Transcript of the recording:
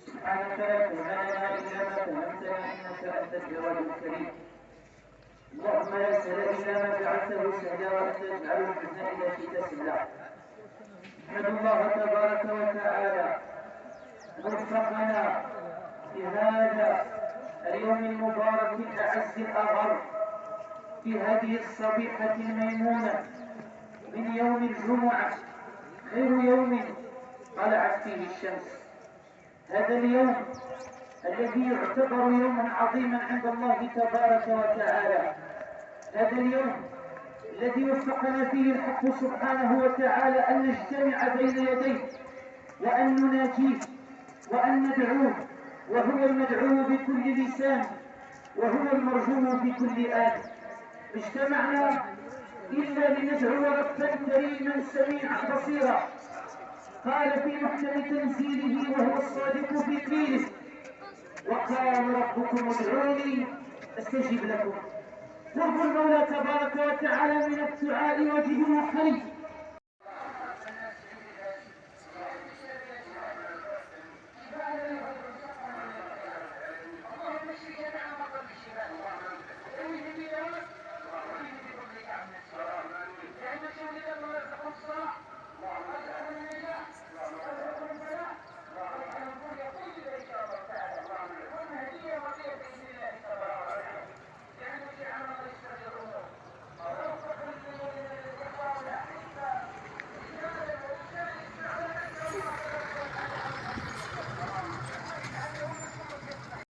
سبحانك لا علم لنا إلا ما علمتنا إنك أنت الجواد الكريم. اللهم لا سهل إلا ما جعلته سهلا وأنت تجعل الحزن إذا شئت سهلا. أحمد الله تبارك وتعالى وفقنا في هذا اليوم المبارك الأعز الأغر، في هذه الصبيحة الميمونة من يوم الجمعة، خير يوم طلعت فيه الشمس. هذا اليوم الذي يعتبر يوما عظيما عند الله تبارك وتعالى، هذا اليوم الذي وفقنا فيه الحق سبحانه وتعالى أن نجتمع بين يديه وأن نناجيه وأن ندعوه، وهو المدعو بكل لسان وهو المرجو في كل آن. اجتمعنا إلا لندعو ربا كريما سميعا بصيرا، قال في محكم تنزيله وهو الصادق في قيله: وقال ربكم ادعوني استجب لكم. قرب المولى تبارك وتعالى من الدعاء واجب وحري،